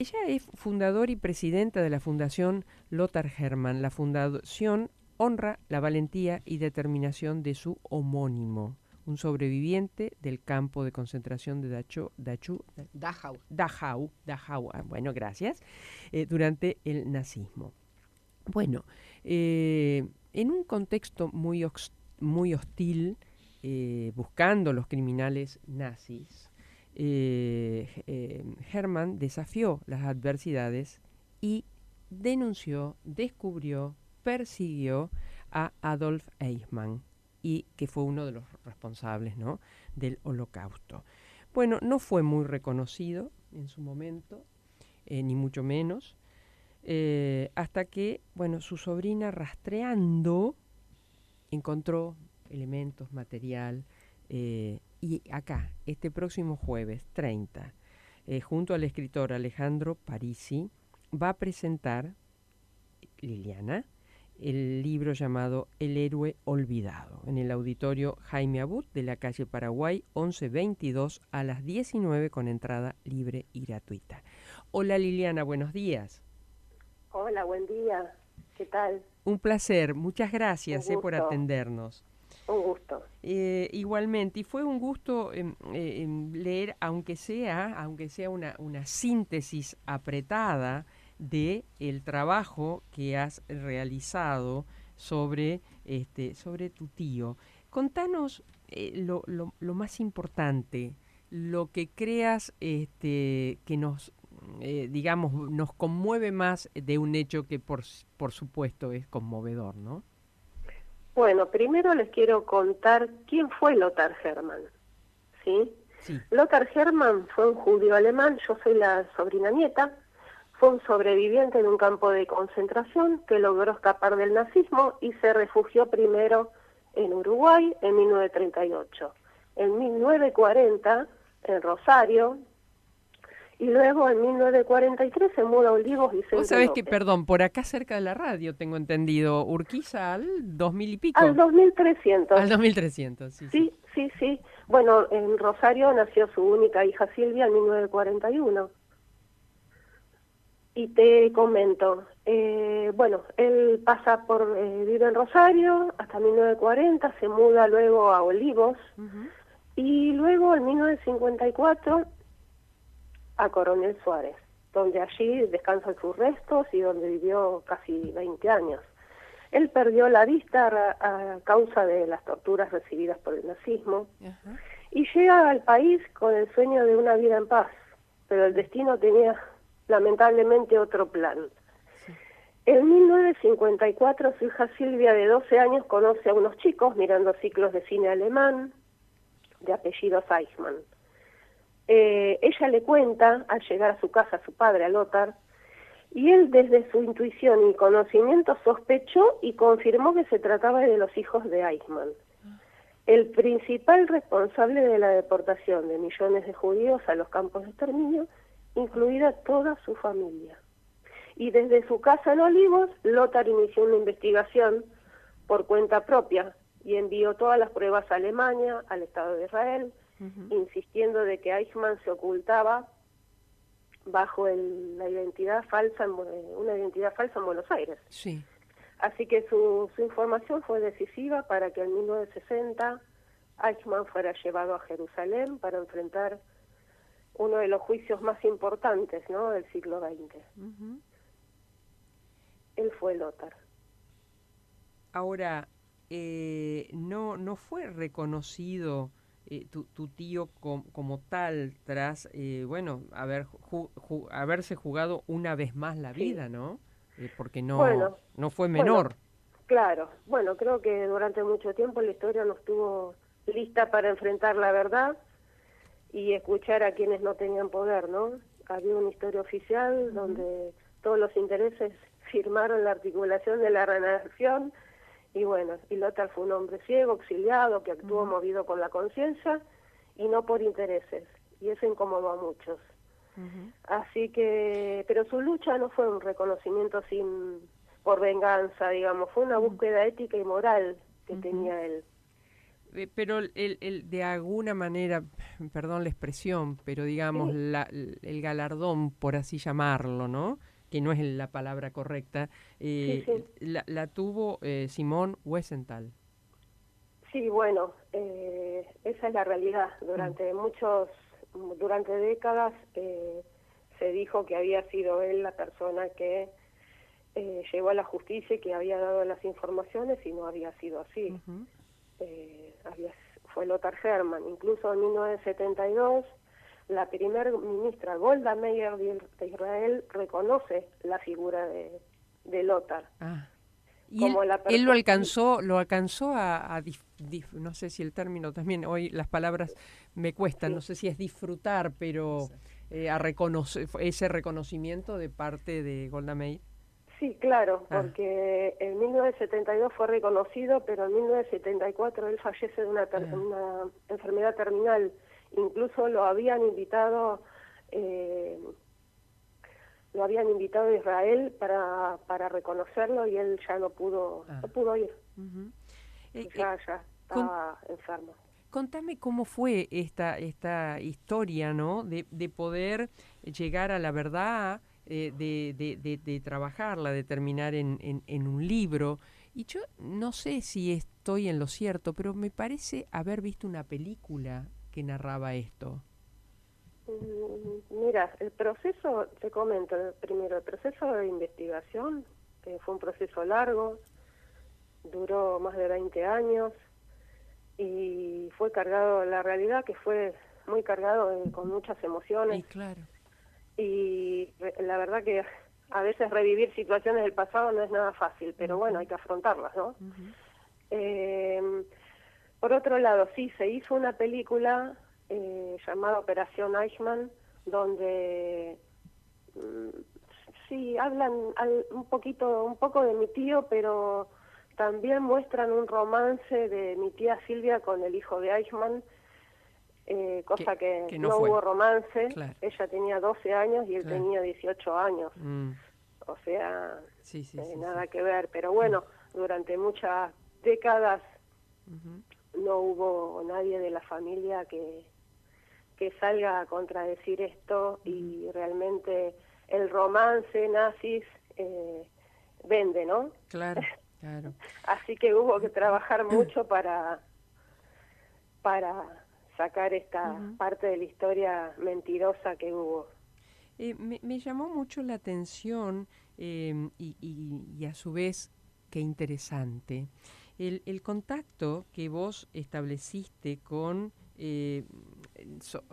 Ella es fundadora y presidenta de la Fundación Lothar Hermann. La fundación honra la valentía y determinación de su homónimo, un sobreviviente del campo de concentración de Dachau, bueno, gracias, durante el nazismo. Bueno, en un contexto muy hostil, buscando los criminales nazis, Hermann desafió las adversidades y denunció, descubrió, persiguió a Adolf Eichmann, y que fue uno de los responsables, ¿no?, del Holocausto. Bueno, no fue muy reconocido en su momento, ni mucho menos, hasta que, bueno, su sobrina, rastreando, encontró elementos, material, y acá, este próximo jueves 30, junto al escritor Alejandro Parisi, va a presentar, Liliana, el libro llamado El héroe olvidado, en el auditorio Jaime Abud de la calle Paraguay 1122 a las 19, con entrada libre y gratuita. Hola Liliana, buenos días. Hola, buen día. ¿Qué tal? Un placer, muchas Un gracias por gusto, atendernos. un gusto. Igualmente, y fue un gusto leer, aunque sea una síntesis apretada de el trabajo que has realizado sobre tu tío. Contanos lo más importante, lo que creas que nos, digamos, nos conmueve más de un hecho que por supuesto es conmovedor, ¿no? Bueno, primero les quiero contar quién fue Lothar Hermann, ¿sí? Sí. Lothar Hermann fue un judío alemán, yo soy la sobrina nieta, fue un sobreviviente de un campo de concentración que logró escapar del nazismo y se refugió primero en Uruguay en 1938. En 1940, en Rosario, y luego en 1943 se muda a Olivos, Vos Vicente sabés que, López. perdón, por acá cerca de la radio tengo entendido, Urquiza al 2000 y Al pico. 2300. Al 2300, sí, sí. Sí, sí, sí. Bueno, en Rosario nació su única hija Silvia en 1941. Y te comento, bueno, él pasa por vive en Rosario hasta 1940, se muda luego a Olivos Ujú. y luego en 1954 a Coronel Suárez, donde allí descansan sus restos y donde vivió casi 20 años. Él perdió la vista a causa de las torturas recibidas por el nazismo Ajá. y llega al país con el sueño de una vida en paz, pero el destino tenía lamentablemente otro plan. Sí. En 1954 su hija Silvia, de 12 años, conoce a unos chicos mirando ciclos de cine alemán de apellido Eichmann. Ella le cuenta, al llegar a su casa, a su padre, a Lothar, y él desde su intuición y conocimiento sospechó y confirmó que se trataba de los hijos de Eichmann, el principal responsable de la deportación de millones de judíos a los campos de exterminio, incluida toda su familia. Y desde su casa en Olivos, Lothar inició una investigación por cuenta propia y envió todas las pruebas a Alemania, al Estado de Israel, insistiendo de que Eichmann se ocultaba bajo una identidad falsa en Buenos Aires. Sí. Así que su información fue decisiva para que en 1960 Eichmann fuera llevado a Jerusalén para enfrentar uno de los juicios más importantes, ¿no?, del siglo XX. Ujú. Él fue Lothar. Ahora, no fue reconocido tu tío como tal tras, bueno, haberse jugado una vez más la Sí. vida, ¿no? Porque Bueno, no fue bueno, menor. claro. Bueno, creo que durante mucho tiempo la historia no estuvo lista para enfrentar la verdad y escuchar a quienes no tenían poder, ¿no? Había una historia oficial donde todos los intereses firmaron la articulación de la renación y bueno, y Lothar fue un hombre ciego, exiliado, que actuó movido por la conciencia y no por intereses, y eso incomodó a muchos. Ujú. Así que, pero su lucha no fue un reconocimiento por venganza, digamos, fue una búsqueda ética y moral que tenía él. Pero de alguna manera, perdón la expresión, pero digamos, Sí, el galardón, por así llamarlo, ¿no? Que no es la palabra correcta, sí, sí. la tuvo Simón Wiesenthal. Sí, bueno, esa es la realidad. Mm, Durante décadas se dijo que había sido él la persona que llegó a la justicia y que había dado las informaciones y no había sido así. ujú. Había, fue Lothar Hermann. Incluso en 1972 la primer ministra Golda Meir de Israel reconoce la figura de Lothar Ah. Y como la él persona. lo alcanzó no sé si el término también, hoy las palabras me cuestan, no Sí, sé si es disfrutar, pero a reconocer ese reconocimiento de parte de Golda Meir. sí, claro, Ah, porque en 1972 fue reconocido, pero en 1974 él fallece de ah, una enfermedad terminal. Incluso eh, lo habían invitado a Israel para reconocerlo y él ya no ah. pudo ir, Ujú. Eh, eh, ya con- estaba enfermo. Contame cómo fue esta historia, ¿no? De poder llegar a la verdad, de trabajarla, de terminar en un libro. Y yo no sé si estoy en lo cierto, pero me parece haber visto una película que narraba esto. Mira, el proceso, te comento primero, el proceso de investigación fue un proceso largo, duró más de 20 años y fue cargado, la realidad que fue muy cargado con muchas emociones Y claro. y la verdad que a veces revivir situaciones del pasado no es nada fácil, pero bueno, hay Ujú, que afrontarlas, ¿no? ujú. Eh, por otro lado, sí, se hizo una película llamada Operación Eichmann, donde mm, sí hablan un poco de mi tío, pero también muestran un romance de mi tía Silvia con el hijo de Eichmann, cosa que Que no no hubo fue, romance. claro. Ella tenía 12 años y él Claro. tenía 18 años. Mm, O sea, sí, sí, sí, sí. nada que ver. Pero Mm, bueno, durante muchas décadas ujú, no hubo nadie de la familia que salga a contradecir esto ujú. y realmente el romance nazis vende, ¿no? Claro, claro. Así que hubo que trabajar mucho para sacar esta Ujú. parte de la historia mentirosa que hubo. Me llamó mucho la atención y a su vez, qué interesante, el contacto que vos estableciste con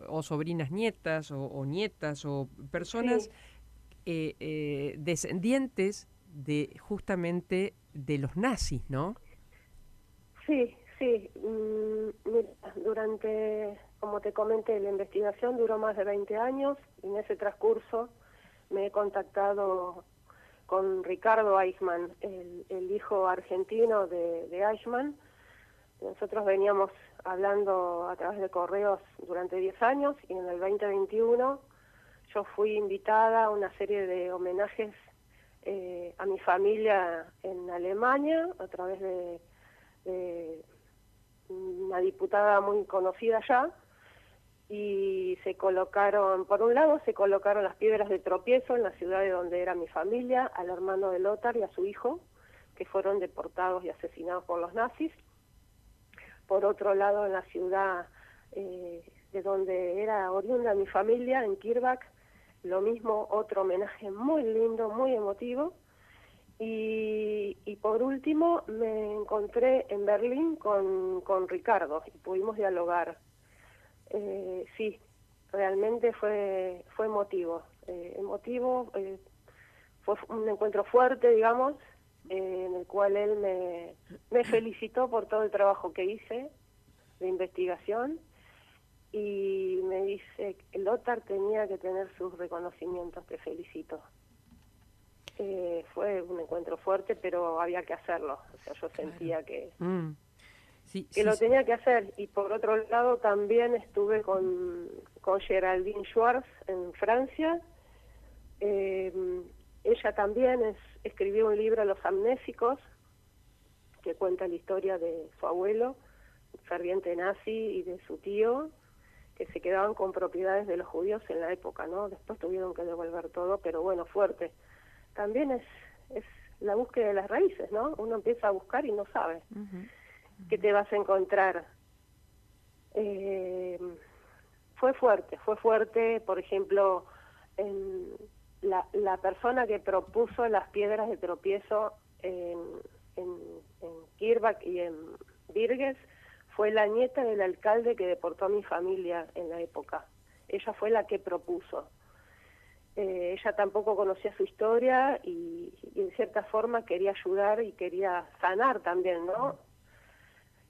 o sobrinas nietas o nietas o personas Sí, descendientes de justamente de los nazis, ¿no? sí, sí. Mira, durante, como te comenté, la investigación duró más de 20 años y en ese transcurso me he contactado con Ricardo Eichmann, el hijo argentino de Eichmann. Nosotros veníamos hablando a través de correos durante 10 años y en el 2021 yo fui invitada a una serie de homenajes a mi familia en Alemania a través de una diputada muy conocida allá y se colocaron, por un lado se colocaron las piedras de tropiezo en la ciudad de donde era mi familia, al hermano de Lothar y a su hijo, que fueron deportados y asesinados por los nazis. Por otro lado, en la ciudad de donde era oriunda mi familia, en Kirbach, lo mismo, otro homenaje muy lindo, muy emotivo. Y por último me encontré en Berlín con Ricardo y pudimos dialogar. Sí, realmente fue emotivo, fue un encuentro fuerte, digamos, en el cual él me felicitó por todo el trabajo que hice de investigación y me dice, Lothar tenía que tener sus reconocimientos, te felicito. Fue un encuentro fuerte, pero había que hacerlo. O sea, yo Claro. sentía Mm, sí, que sí, lo sí. tenía que hacer. Y por otro lado, también estuve con Geraldine Schwartz en Francia. Eh, ella también escribió un libro, Los Amnésicos, que cuenta la historia de su abuelo, ferviente nazi y de su tío, que se quedaban con propiedades de los judíos en la época, ¿no? Después tuvieron que devolver todo, pero bueno, fuerte. También es la búsqueda de las raíces, ¿no? Uno empieza a buscar y no sabe qué te vas a encontrar. Fue fuerte, por ejemplo, la persona que propuso las piedras de tropiezo en Kirbach y en Birges fue la nieta del alcalde que deportó a mi familia en la época. Ella fue la que propuso. Ella tampoco conocía su historia y en cierta forma quería ayudar y quería sanar también, ¿no?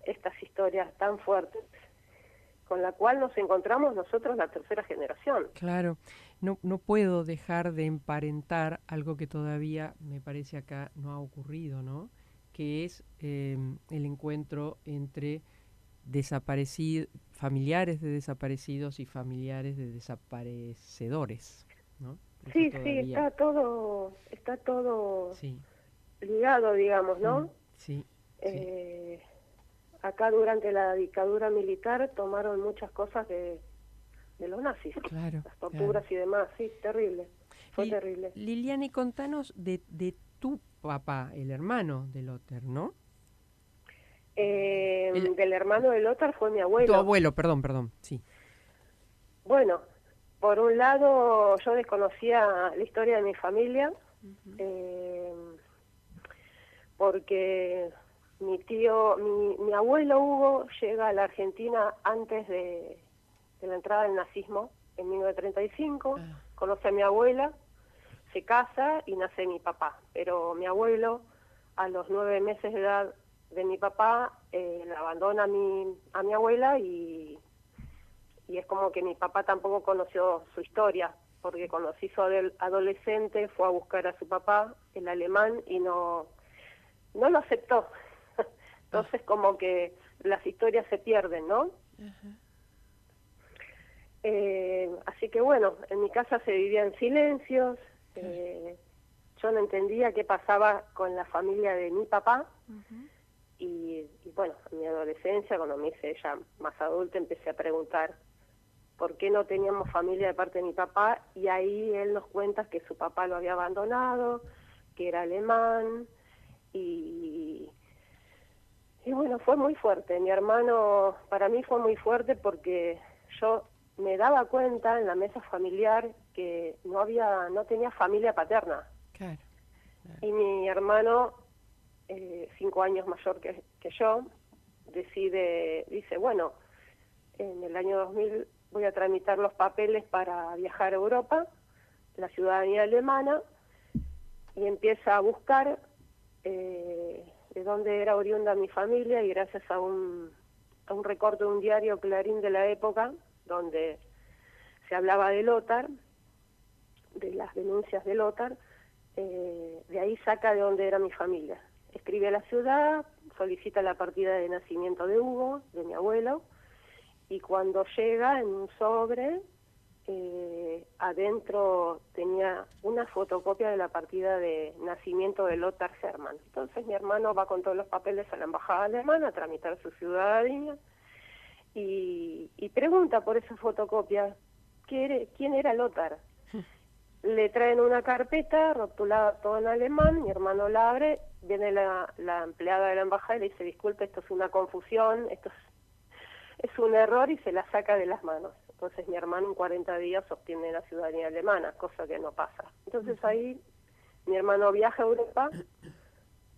Estas historias tan fuertes, con la cual nos encontramos nosotros la tercera generación. Claro, no puedo dejar de emparentar algo que todavía me parece acá no ha ocurrido, ¿no? Que es el encuentro entre familiares de desaparecidos y familiares de desaparecedores, ¿no? Sí, está todo sí. ligado, digamos, ¿no? Sí. Acá durante la dictadura militar tomaron muchas cosas de los nazis, claro, las torturas y demás, sí, terrible, fue terrible. Liliana, y contanos de tu papá, el hermano de Lothar, ¿no? Del hermano de Lothar fue mi abuelo. Tu abuelo, perdón, sí. Bueno, por un lado yo desconocía la historia de mi familia, porque mi abuelo Hugo llega a la Argentina antes de la entrada del nazismo, en 1935, conoce a mi abuela, se casa y nace mi papá. Pero mi abuelo, a los 9 meses de edad de mi papá, la abandona a mi abuela y es como que mi papá tampoco conoció su historia, porque cuando se hizo adolescente fue a buscar a su papá, el alemán, y no lo aceptó. Entonces como que las historias se pierden, ¿no? Así que bueno, en mi casa se vivía en silencios, yo no entendía qué pasaba con la familia de mi papá, y bueno, en mi adolescencia, cuando me hice ya más adulta, empecé a preguntar por qué no teníamos familia de parte de mi papá, y ahí él nos cuenta que su papá lo había abandonado, que era alemán, y bueno, fue muy fuerte. Mi hermano, para mí fue muy fuerte porque yo me daba cuenta en la mesa familiar que no tenía familia paterna. Claro. Y mi hermano, 5 años mayor que yo, dice, bueno, en el año 2000 voy a tramitar los papeles para viajar a Europa, la ciudadanía alemana, y empieza a buscar de dónde era oriunda mi familia, y gracias a un recorte de un diario Clarín de la época, donde se hablaba de Lothar, de las denuncias de Lothar, de ahí saca de dónde era mi familia. Escribe a la ciudad, solicita la partida de nacimiento de Hugo, de mi abuelo, y cuando llega en un sobre, adentro tenía una fotocopia de la partida de nacimiento de Lothar Hermann. Entonces mi hermano va con todos los papeles a la embajada alemana a tramitar su ciudadanía y pregunta por esa fotocopia, ¿quién era Lothar? Le traen una carpeta rotulada todo en alemán, mi hermano la abre, viene la empleada de la embajada y le dice, disculpe, esto es una confusión, esto es un error, y se la saca de las manos. Entonces mi hermano en 40 días obtiene la ciudadanía alemana, cosa que no pasa. Entonces ahí mi hermano viaja a Europa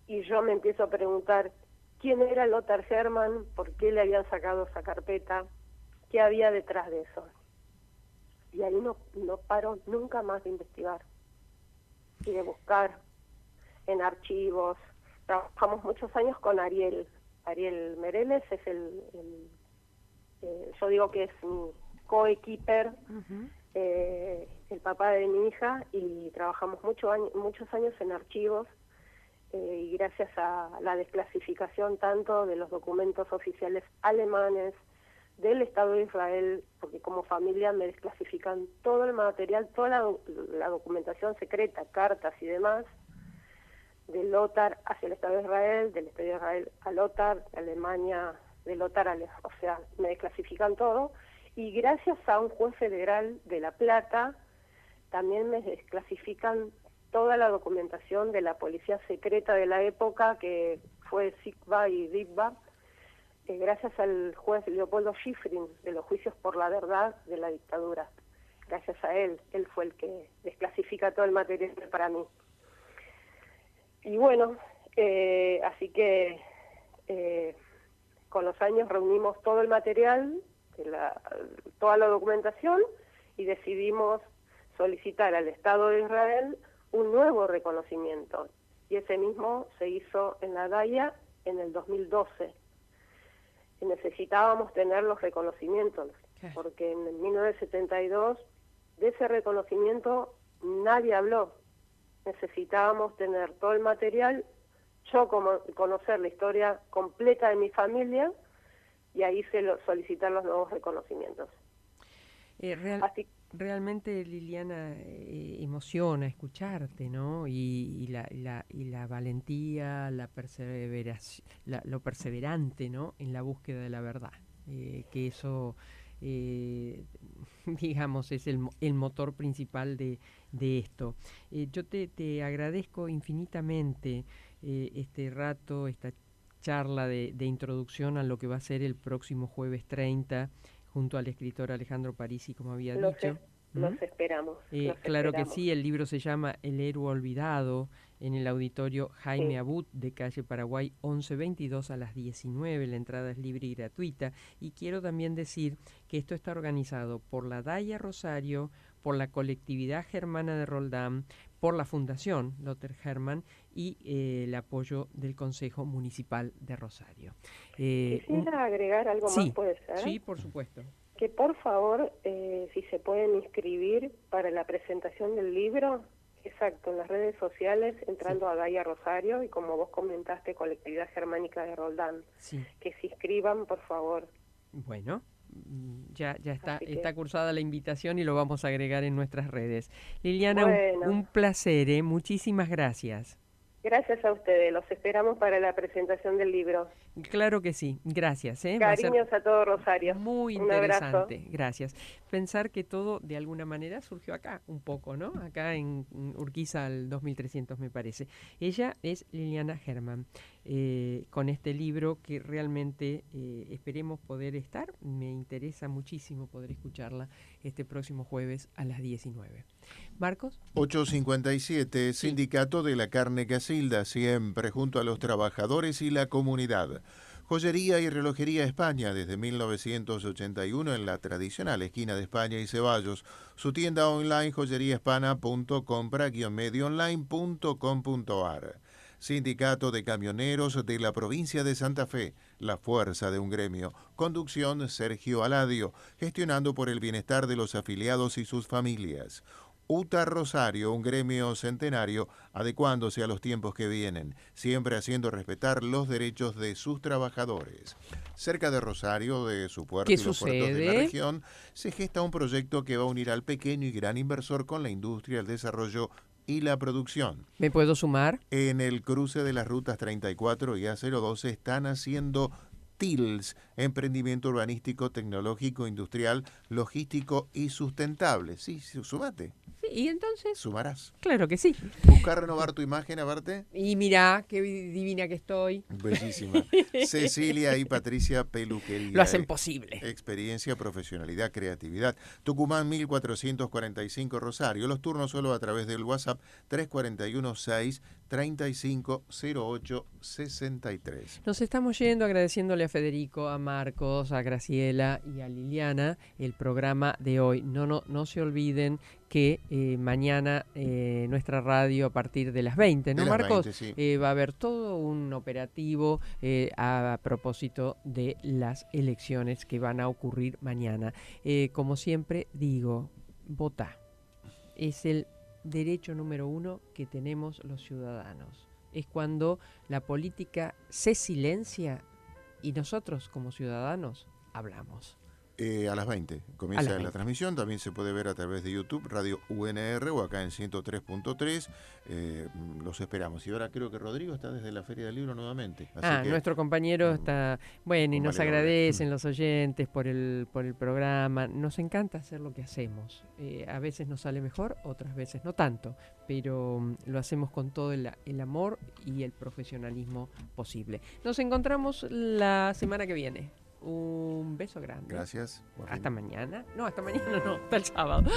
y yo me empiezo a preguntar quién era Lothar Hermann, por qué le habían sacado esa carpeta, qué había detrás de eso. Y ahí no paro nunca más de investigar y de buscar en archivos. Trabajamos muchos años con Ariel Mereles, es yo digo que es mi coequiper, el papá de mi hija, y trabajamos muchos años en archivos, y gracias a la desclasificación tanto de los documentos oficiales alemanes, del Estado de Israel, porque como familia me desclasifican todo el material, toda la documentación secreta, cartas y demás, de Lothar hacia el Estado de Israel, del Estado de Israel a Lothar, de Alemania de Lotara, o sea, me desclasifican todo, y gracias a un juez federal de La Plata, también me desclasifican toda la documentación de la policía secreta de la época, que fue SICBA y DICBA, gracias al juez Leopoldo Schifrin, de los juicios por la verdad de la dictadura. Gracias a él fue el que desclasifica todo el material para mí. Y bueno, así que con los años reunimos todo el material, toda la documentación, y decidimos solicitar al Estado de Israel un nuevo reconocimiento. Y ese mismo se hizo en la Daya en el 2012. Y necesitábamos tener los reconocimientos, porque en 1972 de ese reconocimiento nadie habló. Necesitábamos tener todo el material, yo conocer la historia completa de mi familia, y ahí solicitar los nuevos reconocimientos. Realmente, Liliana, emociona escucharte, ¿no? Y la valentía, la perseveración, lo perseverante, ¿no? En la búsqueda de la verdad. Que eso, digamos, es el motor principal de esto. Yo te agradezco infinitamente este rato, esta charla de introducción a lo que va a ser el próximo jueves 30, junto al escritor Alejandro Parisi, como había dicho. Los esperamos. Claro que sí, el libro se llama El héroe olvidado, en el auditorio Jaime Abut de calle Paraguay 1122 a las 19. La entrada es libre y gratuita. Y quiero también decir que esto está organizado por la Daya Rosario, por la colectividad germana de Roldán, por la Fundación Lothar Hermann y el apoyo del Consejo Municipal de Rosario. Quisiera agregar algo más, ¿puede ser? Sí, por supuesto. Que por favor, si se pueden inscribir para la presentación del libro, exacto, en las redes sociales, entrando a Daya Rosario, y como vos comentaste, Colectividad Germánica de Roldán, que se inscriban, por favor. Bueno, ya está cursada la invitación y lo vamos a agregar en nuestras redes. Liliana, un placer, muchísimas gracias. Gracias a ustedes, los esperamos para la presentación del libro. Claro que sí, gracias. Cariños a todo Rosario. Muy interesante, gracias. Pensar que todo de alguna manera surgió acá, un poco, ¿no? Acá en Urquiza al 2300 me parece. Ella es Liliana Hermann, con este libro que realmente esperemos poder estar. Me interesa muchísimo poder escucharla este próximo jueves a las 19. Marcos. 8:57, Sindicato de la Carne Casilda, siempre junto a los trabajadores y la comunidad. Joyería y relojería España desde 1981 en la tradicional esquina de España y Ceballos. Su tienda online joyeriahispana.com/medioonline.com.ar. Sindicato de Camioneros de la provincia de Santa Fe, la fuerza de un gremio. Conducción Sergio Aladio, gestionando por el bienestar de los afiliados y sus familias. UTA Rosario, un gremio centenario, adecuándose a los tiempos que vienen, siempre haciendo respetar los derechos de sus trabajadores. Cerca de Rosario, de su puerto y los puertos de la región, se gesta un proyecto que va a unir al pequeño y gran inversor con la industria, el desarrollo y la producción. ¿Me puedo sumar? En el cruce de las rutas 34 y A02 están haciendo TILS, emprendimiento urbanístico, tecnológico, industrial, logístico y sustentable. Sí, sumate. Sí, ¿y entonces? Sumarás. Claro que sí. Buscar renovar tu imagen, aparte. Y mirá, qué divina que estoy. Bellísima. Cecilia y Patricia Peluquería. Lo hacen posible. Experiencia, profesionalidad, creatividad. Tucumán 1445 Rosario. Los turnos solo a través del WhatsApp 341-6-3508-63. Nos estamos yendo agradeciéndole a Federico, a Marcos, a Graciela y a Liliana el programa de hoy. No se olviden que mañana nuestra radio a partir de las 20, ¿no, Marcos? 20, sí. Va a haber todo un operativo a propósito de las elecciones que van a ocurrir mañana. Como siempre digo, votá. Es el derecho número 1 que tenemos los ciudadanos. Es cuando la política se silencia y nosotros como ciudadanos hablamos. A las 20 A comienza las la 20. transmisión, también se puede ver a través de YouTube, Radio UNR o acá en 103.3. Los esperamos. Y ahora creo que Rodrigo está desde la Feria del Libro nuevamente. Así que, Nuestro compañero está, bueno, y con nos Vale Doble. agradecen los oyentes por el programa. Nos encanta hacer lo que hacemos. A veces nos sale mejor, otras veces no tanto, pero lo hacemos con todo el amor y el profesionalismo posible. Nos encontramos la semana que viene. Un beso grande. Gracias. Hasta mañana. No, hasta mañana no, hasta el sábado.